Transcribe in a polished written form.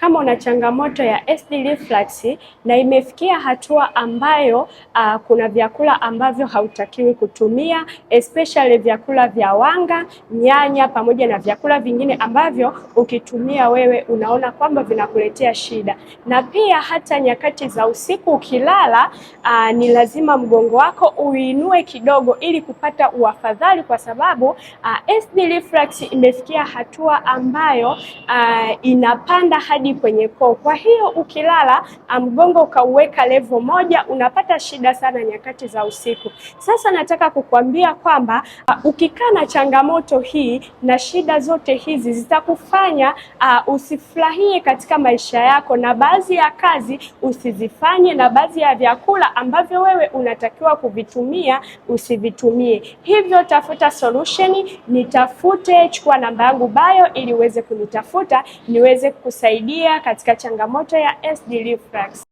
Kama una changamoto ya acid reflux na imefikia hatua ambayo kuna vyakula ambavyo hautakiwi kutumia, especially vyakula vya wanga, nyanya pamoja na vyakula vingine ambavyo ukitumia wewe unaona kwamba vinakuletea shida. Na pia hata nyakati za usiku ukilala, ni lazima mgongo wako uinue kidogo ili kupata uafadhali, kwa sababu acid reflux imefikia hatua ambayo inapanda hadi kwenye koo. Kwa hiyo ukilala mgongo ukauweka level moja, unapata shida sana nyakati za usiku. Sasa nataka kukuambia kwamba ukikaa na changamoto hii na shida zote hizi zitakufanya usifurahie katika maisha yako, na baadhi ya kazi usizifanye, na baadhi ya vyakula ambavyo wewe unatakiwa kuvitumia usivitumie. Hivyo tafuta solution, nitafute, chukua namba yangu bio ili uweze kunitafuta niweze kusaidia katika changamoto ya acid reflux.